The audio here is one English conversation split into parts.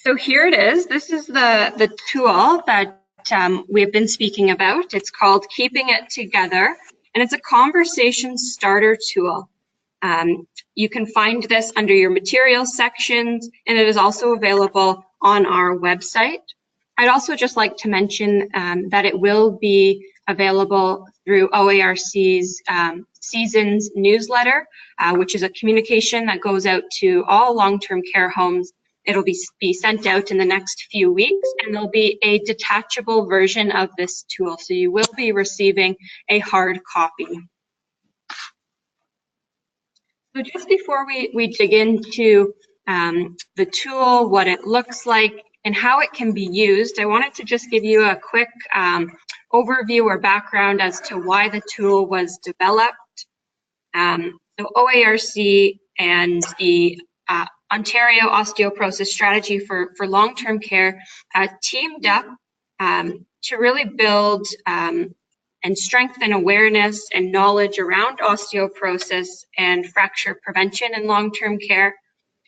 So here it is. This is the tool that we've been speaking about. It's called Keeping It Together, and it's a conversation starter tool. You can find this under your materials sections, and it is also available on our website. I'd also just like to mention that it will be available through OARC's Seasons newsletter, which is a communication that goes out to all long-term care homes. It'll be sent out in the next few weeks, and there'll be a detachable version of this tool. So you will be receiving a hard copy. So just before we dig into the tool, what it looks like, and how it can be used, I wanted to just give you a quick overview or background as to why the tool was developed. So OARC and the Ontario Osteoporosis Strategy for Long-Term Care teamed up to really build and strengthen awareness and knowledge around osteoporosis and fracture prevention in long-term care.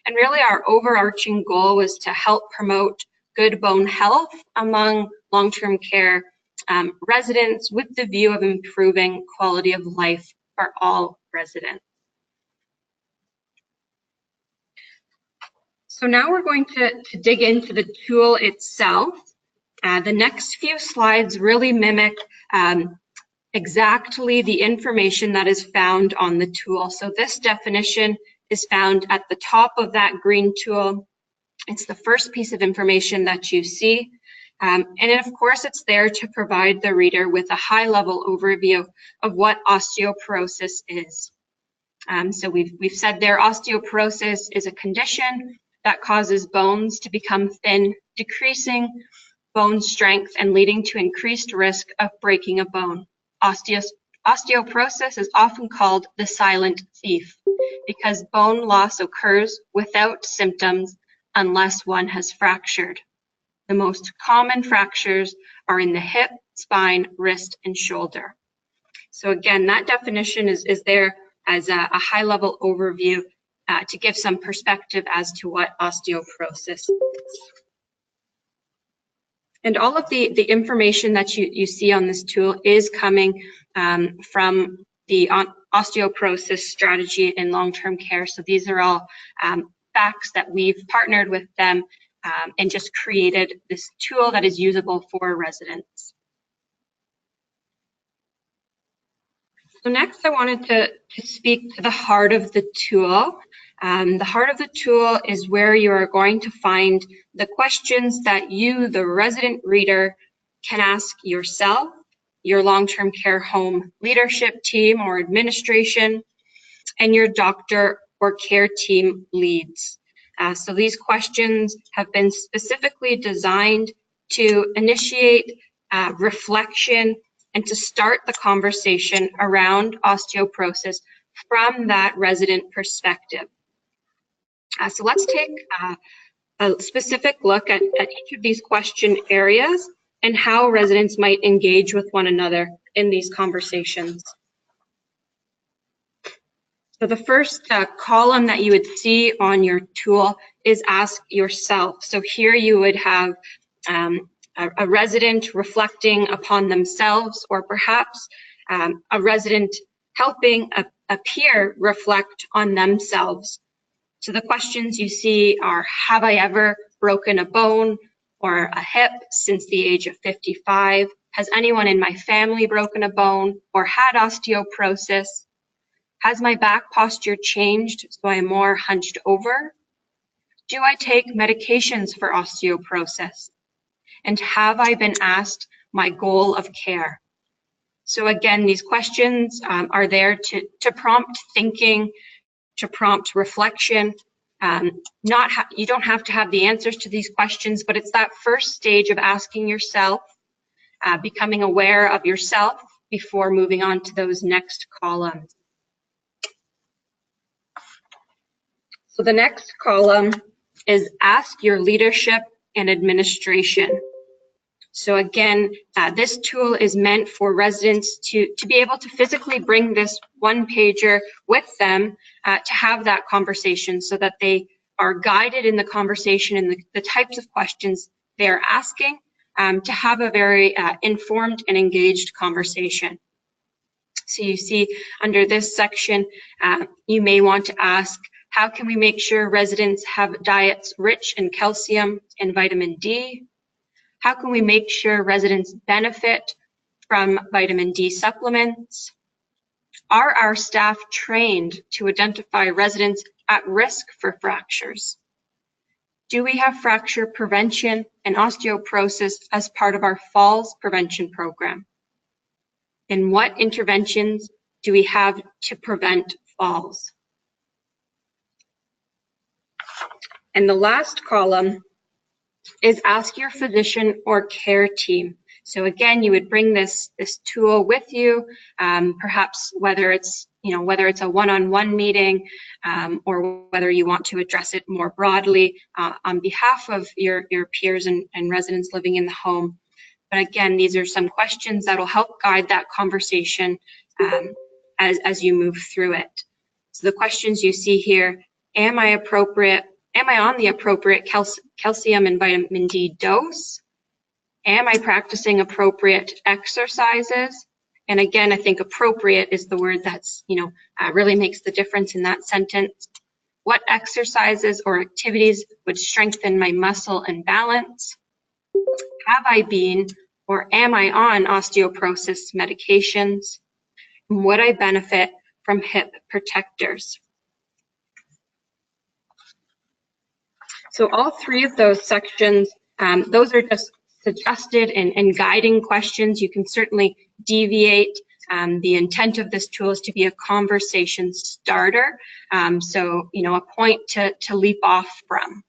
And really our overarching goal was to help promote good bone health among long-term care residents with the view of improving quality of life for all residents. So now we're going to dig into the tool itself. The next few slides really mimic exactly the information that is found on the tool. So this definition is found at the top of that green tool. It's the first piece of information that you see. And of course, it's there to provide the reader with a high-level overview of what osteoporosis is. So we've said there, osteoporosis is a condition that causes bones to become thin, decreasing bone strength and leading to increased risk of breaking a bone. Osteoporosis is often called the silent thief because bone loss occurs without symptoms unless one has fractured. The most common fractures are in the hip, spine, wrist, and shoulder. So again, that definition is there as a high-level overview to give some perspective as to what osteoporosis is. And all of the information that you see on this tool is coming from the osteoporosis strategy in long-term care. So these are all facts that we've partnered with them and just created this tool that is usable for residents. So next I wanted to speak to the heart of the tool. The heart of the tool is where you are going to find the questions that you, the resident reader, can ask yourself, your long-term care home leadership team or administration, and your doctor or care team leads. So these questions have been specifically designed to initiate reflection and to start the conversation around osteoporosis from that resident perspective. So let's take a specific look at each of these question areas and how residents might engage with one another in these conversations. So the first column that you would see on your tool is ask yourself. So here you would have a resident reflecting upon themselves, or perhaps a resident helping a peer reflect on themselves. So the questions you see are, have I ever broken a bone or a hip since the age of 55? Has anyone in my family broken a bone or had osteoporosis? Has my back posture changed so I am more hunched over? Do I take medications for osteoporosis? And have I been asked my goal of care? So again, these questions are there to prompt thinking, to prompt reflection. You don't have to have the answers to these questions, but it's that first stage of asking yourself, becoming aware of yourself before moving on to those next columns. So the next column is ask your leadership and administration. So again, this tool is meant for residents to be able to physically bring this one pager with them to have that conversation so that they are guided in the conversation and the types of questions they're asking to have a very informed and engaged conversation. So you see under this section, you may want to ask, how can we make sure residents have diets rich in calcium and vitamin D? How can we make sure residents benefit from vitamin D supplements? Are our staff trained to identify residents at risk for fractures? Do we have fracture prevention and osteoporosis as part of our falls prevention program? And what interventions do we have to prevent falls? And the last column is ask your physician or care team. So again, you would bring this tool with you, perhaps whether it's a one-on-one meeting or whether you want to address it more broadly on behalf of your peers and residents living in the home. But again, these are some questions that will help guide that conversation as you move through it. So the questions you see here: am I on the appropriate calcium and vitamin D dose? Am I practicing appropriate exercises? And again, I think appropriate is the word that's, really makes the difference in that sentence. What exercises or activities would strengthen my muscle and balance? Have I been or am I on osteoporosis medications? And would I benefit from hip protectors? So all three of those sections, those are just suggested and guiding questions. You can certainly deviate. The intent of this tool is to be a conversation starter. So, a point to leap off from.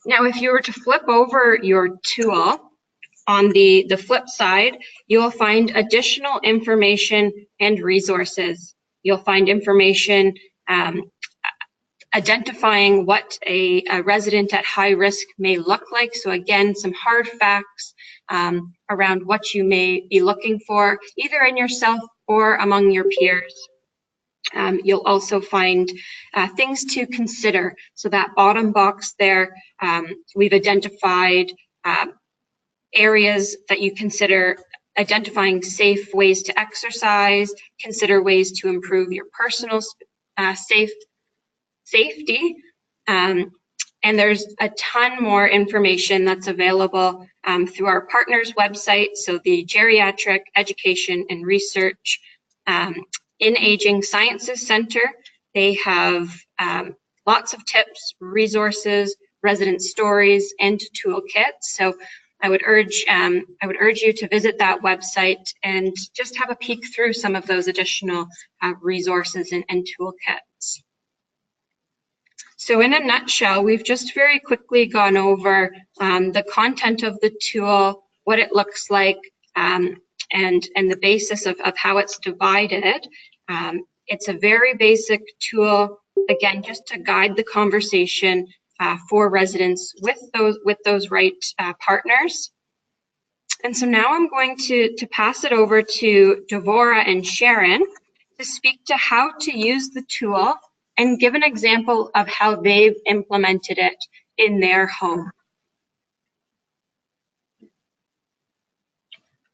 Now, if you were to flip over your tool, on the flip side, you will find additional information and resources. You'll find information identifying what a resident at high risk may look like. So again, some hard facts around what you may be looking for, either in yourself or among your peers. You'll also find things to consider. So that bottom box there, we've identified areas that you consider identifying safe ways to exercise, consider ways to improve your personal safety, and there's a ton more information that's available through our partners' website. So the Geriatric Education and Research in Aging Sciences Center, they have lots of tips, resources, resident stories, and toolkits. So I would urge you to visit that website and just have a peek through some of those additional resources and toolkits. So in a nutshell, we've just very quickly gone over the content of the tool, what it looks like, and the basis of how it's divided. It's a very basic tool, again, just to guide the conversation for residents with those right partners. And so now I'm going to pass it over to Devora and Sharon to speak to how to use the tool and give an example of how they've implemented it in their home.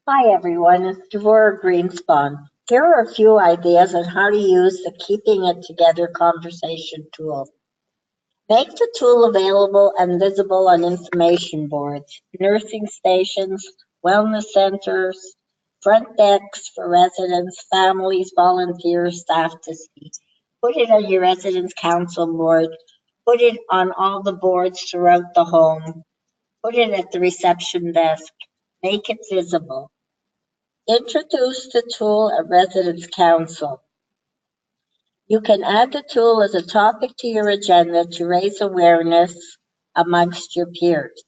Hi everyone, it's Devora Greenspan. Here are a few ideas on how to use the Keeping It Together conversation tool. Make the tool available and visible on information boards, nursing stations, wellness centers, front desks for residents, families, volunteers, staff to see. Put it on your residence council board. Put it on all the boards throughout the home. Put it at the reception desk. Make it visible. Introduce the tool at residence council. You can add the tool as a topic to your agenda to raise awareness amongst your peers.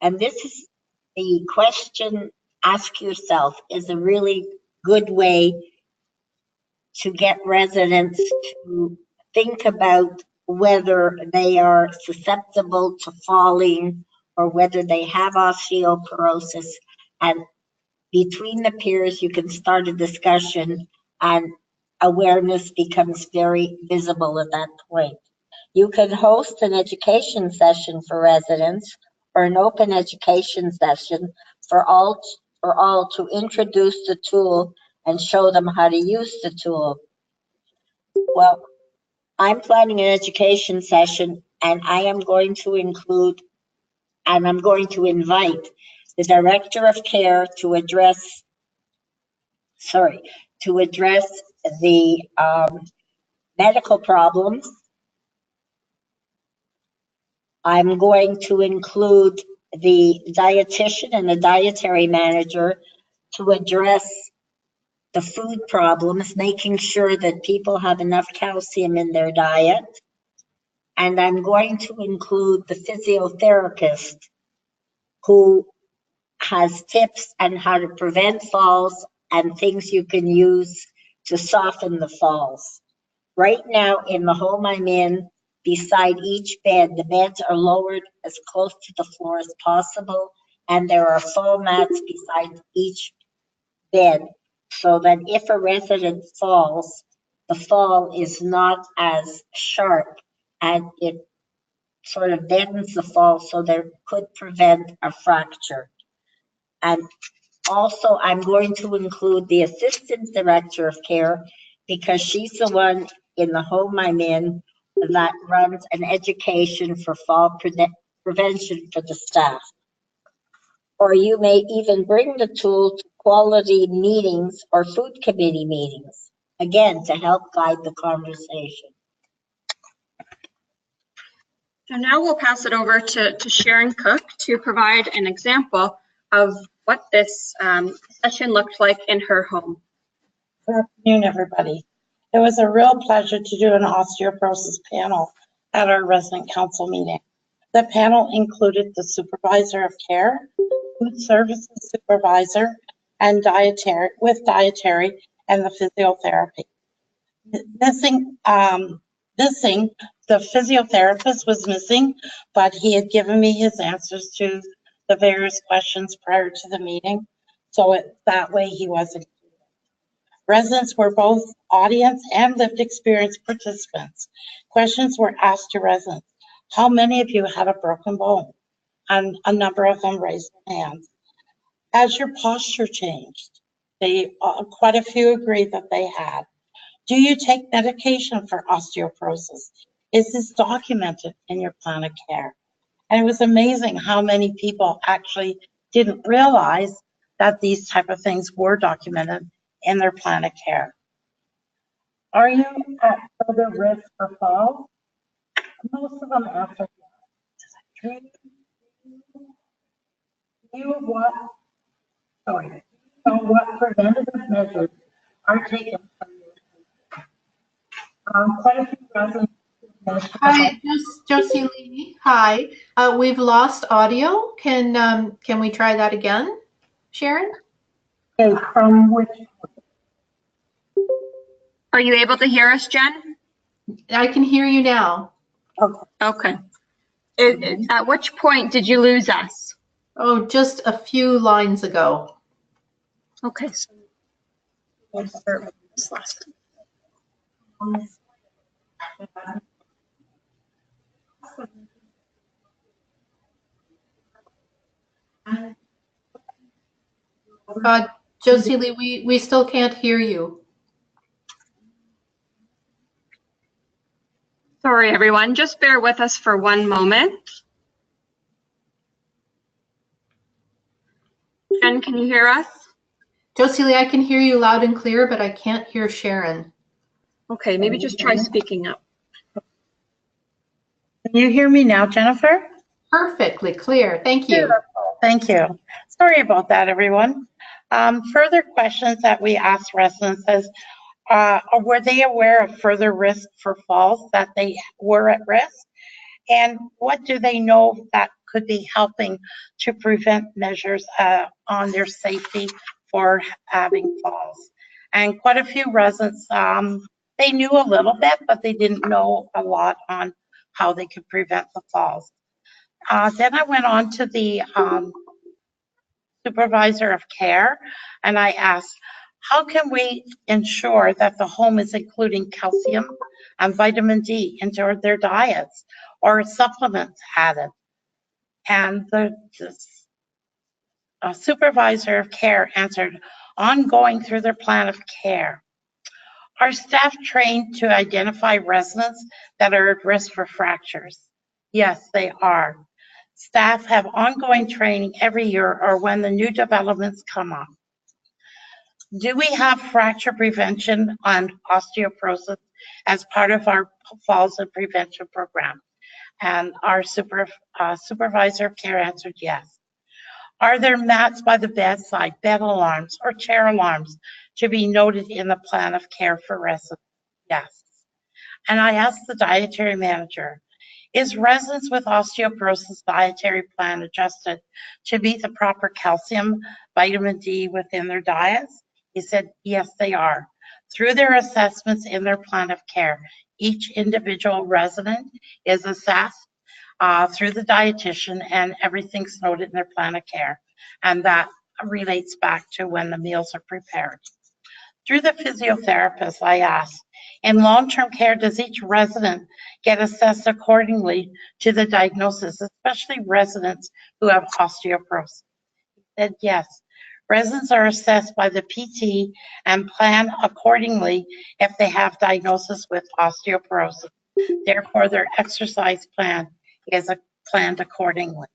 And this is the question, ask yourself, is a really good way to get residents to think about whether they are susceptible to falling or whether they have osteoporosis. And between the peers, you can start a discussion and awareness becomes very visible at that point. You can host an education session for residents or an open education session for all to introduce the tool and show them how to use the tool. Well, I'm planning an education session and I'm going to invite the Director of Care to address the medical problems. I'm going to include the dietitian and the dietary manager to address the food problems, making sure that people have enough calcium in their diet. And I'm going to include the physiotherapist who has tips on how to prevent falls and things you can use to soften the falls. Right now in the home I'm in, beside each bed, the beds are lowered as close to the floor as possible, and there are fall mats beside each bed, so that if a resident falls, the fall is not as sharp and it sort of deadens the fall, so there could prevent a fracture. And also, I'm going to include the Assistant Director of Care because she's the one in the home I'm in that runs an education for fall prevention for the staff. Or you may even bring the tool to quality meetings or food committee meetings, again, to help guide the conversation. So now we'll pass it over to Sharon Cook to provide an example of what this session looked like in her home. Good afternoon, everybody. It was a real pleasure to do an osteoporosis panel at our resident council meeting. The panel included the supervisor of care, food services supervisor, and dietary and the physiotherapy. The physiotherapist was missing, but he had given me his answers to the various questions prior to the meeting, so that way he wasn't. Residents were both audience and lived experience participants. Questions were asked to residents. How many of you had a broken bone? And a number of them raised their hands. Has your posture changed? Quite a few agreed that they had. Do you take medication for osteoporosis? Is this documented in your plan of care? And it was amazing how many people actually didn't realize that these type of things were documented in their plan of care. Are you at further risk for fall? Most of them answered yes. What preventative measures are taken from you? Quite a few residents. Hi, Josie Lee. Hi. We've lost audio. Can we try that again, Sharon? Okay, from which? Are you able to hear us, Jen? I can hear you now. Okay. At which point did you lose us? Oh, just a few lines ago. Okay. So let's start with this last one. Josie Lee, we still can't hear you. Sorry, everyone. Just bear with us for one moment. Jen, can you hear us? Josie Lee, I can hear you loud and clear, but I can't hear Sharon. Okay, maybe just try speaking up. Can you hear me now, Jennifer? Perfectly clear. Thank you. Thank you. Sorry about that, everyone. Further questions that we asked residents is, were they aware of further risk for falls, that they were at risk? And what do they know that could be helping to prevent measures on their safety for having falls? And quite a few residents, they knew a little bit, but they didn't know a lot on how they could prevent the falls. Then I went on to the supervisor of care, and I asked, How can we ensure that the home is including calcium and vitamin D into their diets or supplements added? And the supervisor of care answered, ongoing through their plan of care. Are staff trained to identify residents that are at risk for fractures? Yes, they are. Staff have ongoing training every year or when the new developments come up. Do we have fracture prevention on osteoporosis as part of our falls and prevention program? And our supervisor of care answered yes. Are there mats by the bedside, bed alarms, or chair alarms to be noted in the plan of care for residents? Yes. And I asked the dietary manager, is residents with osteoporosis dietary plan adjusted to meet the proper calcium, vitamin D within their diets? He said, yes, they are. Through their assessments in their plan of care, each individual resident is assessed through the dietitian, and everything's noted in their plan of care. And that relates back to when the meals are prepared. Through the physiotherapist, I asked, in long-term care, does each resident get assessed accordingly to the diagnosis, especially residents who have osteoporosis? He said yes. Residents are assessed by the PT and plan accordingly if they have diagnosis with osteoporosis. Therefore, their exercise plan is planned accordingly.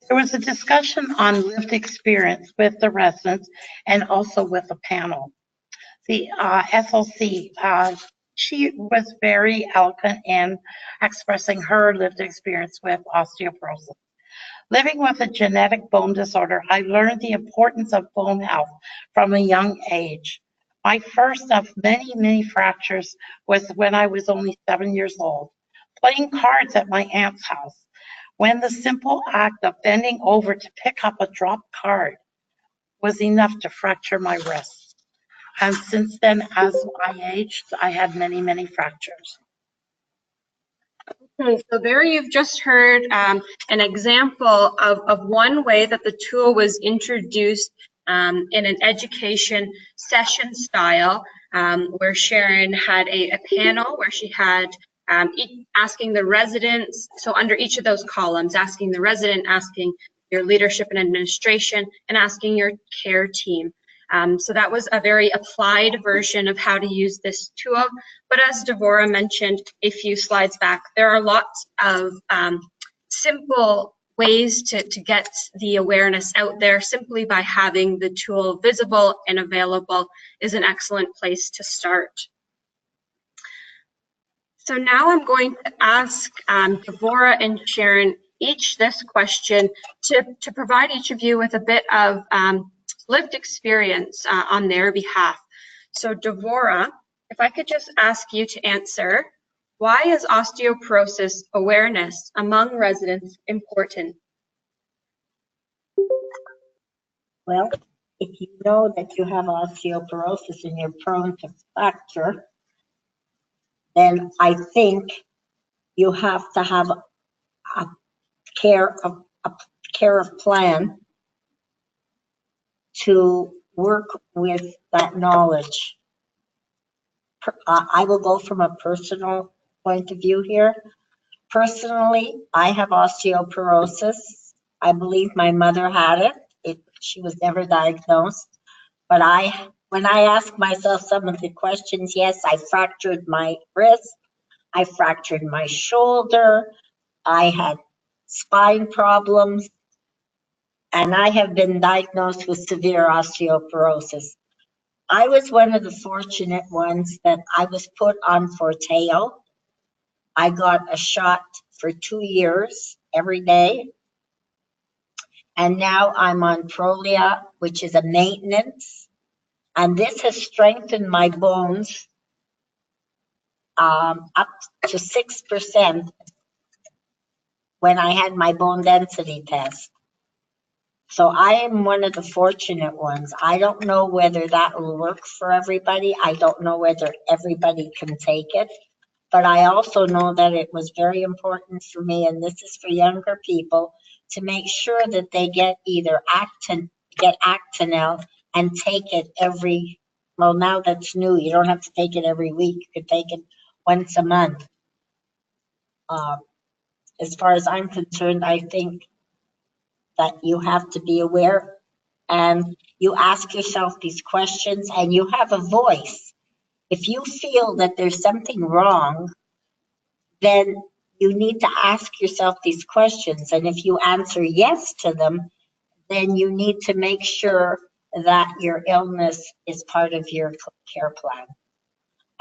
There was a discussion on lived experience with the residents and also with the panel. The SLC, she was very eloquent in expressing her lived experience with osteoporosis. Living with a genetic bone disorder, I learned the importance of bone health from a young age. My first of many, many fractures was when I was only 7 years old, playing cards at my aunt's house, when the simple act of bending over to pick up a dropped card was enough to fracture my wrist. And since then, as I aged, I had many, many fractures. Okay, so there you've just heard an example of one way that the tool was introduced in an education session style, where Sharon had a panel where she had asking the residents, so under each of those columns, asking the resident, asking your leadership and administration, and asking your care team. So that was a very applied version of how to use this tool. But as Devora mentioned a few slides back, there are lots of simple ways to get the awareness out there. Simply by having the tool visible and available is an excellent place to start. So now I'm going to ask Devora and Sharon each this question to provide each of you with a bit of lived experience on their behalf. So Devora, if I could just ask you to answer, why is osteoporosis awareness among residents important? Well, if you know that you have osteoporosis and you're prone to fracture, then I think you have to have a care plan to work with that knowledge. I will go from a personal point of view here. Personally, I have osteoporosis. I believe my mother had it. She was never diagnosed. But when I ask myself some of the questions, yes, I fractured my wrist. I fractured my shoulder. I had spine problems. And I have been diagnosed with severe osteoporosis. I was one of the fortunate ones that I was put on Forteo. I got a shot for 2 years every day. And now I'm on Prolia, which is a maintenance. And this has strengthened my bones up to 6% when I had my bone density test. So I am one of the fortunate ones. I don't know whether that will work for everybody. I don't know whether everybody can take it. But I also know that it was very important for me, and this is for younger people, to make sure that they get either Actonel and take it well, now that's new. You don't have to take it every week. You could take it once a month. As far as I'm concerned, I think that you have to be aware and you ask yourself these questions and you have a voice. If you feel that there's something wrong, then you need to ask yourself these questions. And if you answer yes to them, then you need to make sure that your illness is part of your care plan.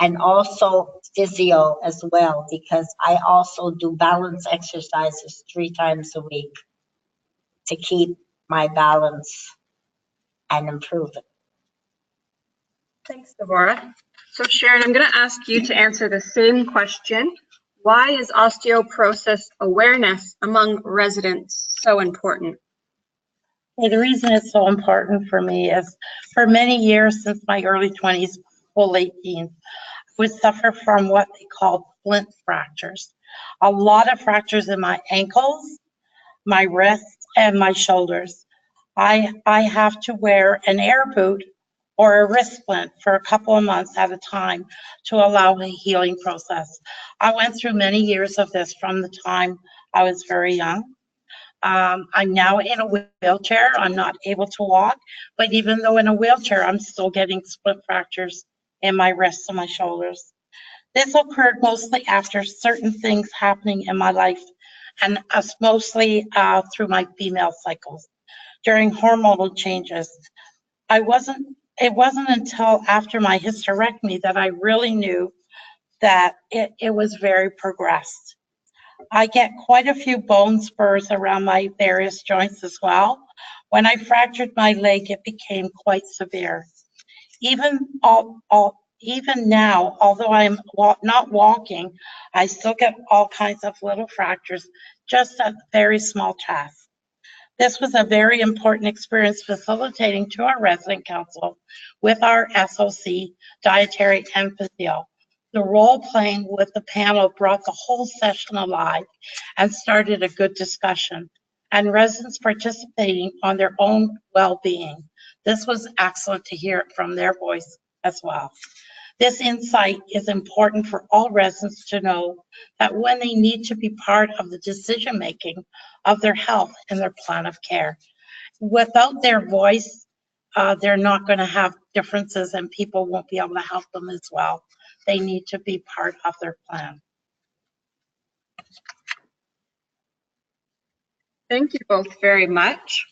And also physio as well, because I also do balance exercises 3 times a week to keep my balance and improve it. Thanks, Deborah. So Sharon, I'm going to ask you to answer the same question. Why is osteoporosis awareness among residents so important? The reason it's so important for me is for many years since my early 20s, full late teens, I would suffer from what they call splint fractures. A lot of fractures in my ankles, my wrists, and my shoulders. I have to wear an air boot or a wrist splint for a couple of months at a time to allow a healing process. I went through many years of this from the time I was very young. I'm now in a wheelchair. I'm not able to walk, but even though in a wheelchair, I'm still getting splint fractures in my wrists and my shoulders. This occurred mostly after certain things happening in my life, and mostly through my female cycles. During hormonal changes, it wasn't until after my hysterectomy that I really knew that it was very progressed. I get quite a few bone spurs around my various joints as well. When I fractured my leg, it became quite severe. Even now, although I'm not walking, I still get all kinds of little fractures, just at very small tasks. This was a very important experience facilitating to our resident council with our SOC, dietary and physio. The role playing with the panel brought the whole session alive and started a good discussion, and residents participating on their own well-being. This was excellent to hear it from their voice as well. This insight is important for all residents to know that when they need to be part of the decision-making of their health and their plan of care. Without their voice, they're not going to have differences and people won't be able to help them as well. They need to be part of their plan. Thank you both very much.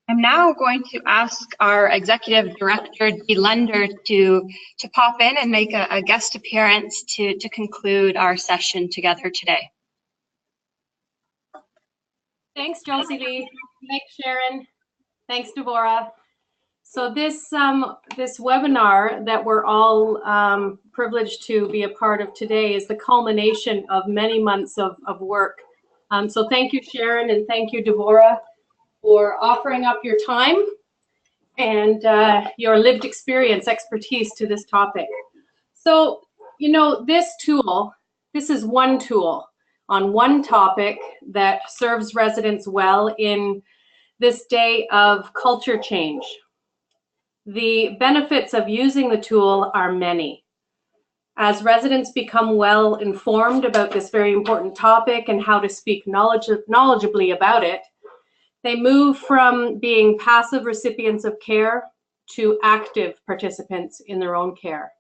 I'm now going to ask our Executive Director, Dee Lender, to pop in and make a guest appearance to conclude our session together today. Thanks, Josie Lee. Thanks, Sharon. Thanks, Deborah. So this webinar that we're all privileged to be a part of today is the culmination of many months of work. So thank you, Sharon, and thank you, Deborah, for offering up your time and your lived experience, expertise to this topic. So, you know, this is one tool on one topic that serves residents well in this day of culture change. The benefits of using the tool are many. As residents become well informed about this very important topic and how to speak knowledgeably about it, they move from being passive recipients of care to active participants in their own care.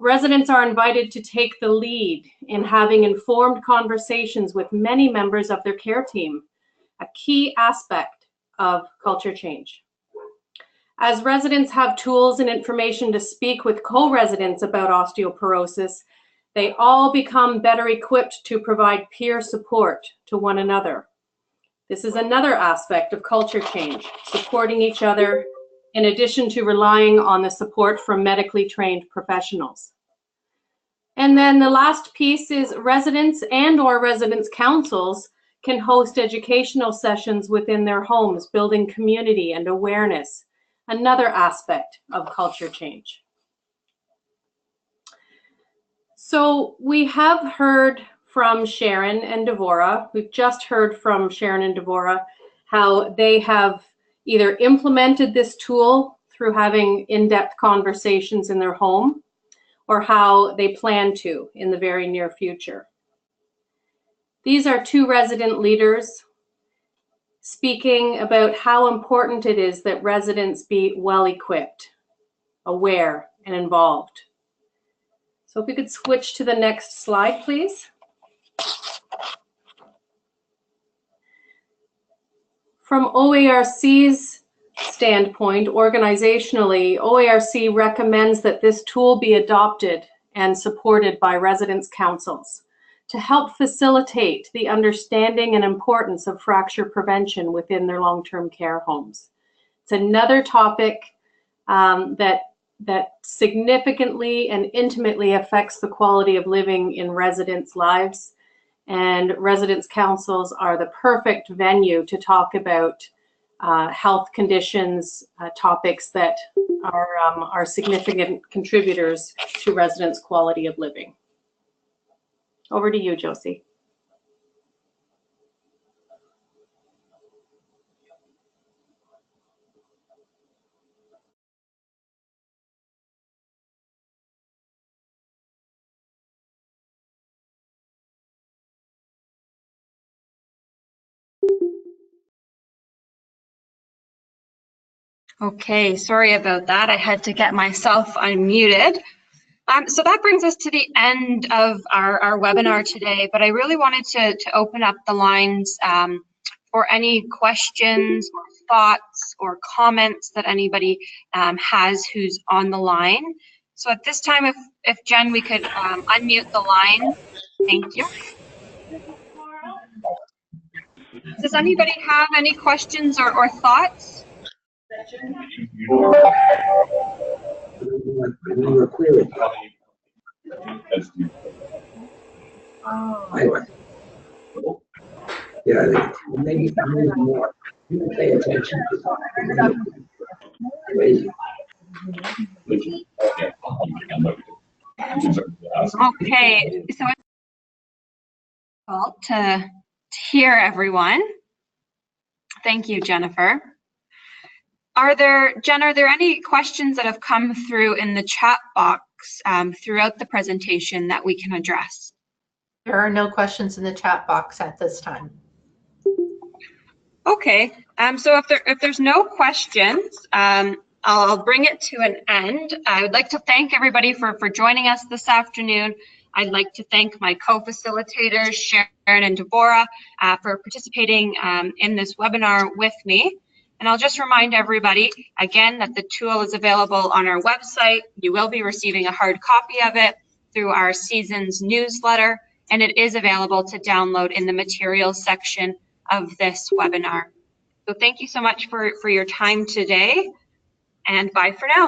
Residents are invited to take the lead in having informed conversations with many members of their care team, a key aspect of culture change. As residents have tools and information to speak with co-residents about osteoporosis, they all become better equipped to provide peer support to one another. This is another aspect of culture change, supporting each other in addition to relying on the support from medically trained professionals. And then the last piece is residents and/or residents' councils can host educational sessions within their homes, building community and awareness, another aspect of culture change. So we have heard from Sharon and Deborah. We've just heard from Sharon and Deborah how they have either implemented this tool through having in-depth conversations in their home, or how they plan to in the very near future. These are two resident leaders speaking about how important it is that residents be well-equipped, aware, and involved. So if we could switch to the next slide, please. From OARC's standpoint, organizationally, OARC recommends that this tool be adopted and supported by residents' councils to help facilitate the understanding and importance of fracture prevention within their long-term care homes. It's another topic that significantly and intimately affects the quality of living in residents' lives, and residents' councils are the perfect venue to talk about health conditions, topics that are significant contributors to residents' quality of living. Over to you, Josie. Okay, sorry about that. I had to get myself unmuted. So that brings us to the end of our webinar today, but I really wanted to open up the lines for any questions or thoughts or comments that anybody has who's on the line. So at this time, if Jen, we could unmute the line. Thank you. Does anybody have any questions or thoughts? Yeah, maybe more. You pay attention to crazy. Okay, so it's difficult to hear everyone. Thank you, Jennifer. Jen, are there any questions that have come through in the chat box throughout the presentation that we can address? There are no questions in the chat box at this time. Okay, so if there's no questions, I'll bring it to an end. I would like to thank everybody for joining us this afternoon. I'd like to thank my co-facilitators, Sharon and Deborah, for participating in this webinar with me. And I'll just remind everybody, again, that the tool is available on our website. You will be receiving a hard copy of it through our Seasons newsletter, and it is available to download in the materials section of this webinar. So thank you so much for your time today, and bye for now.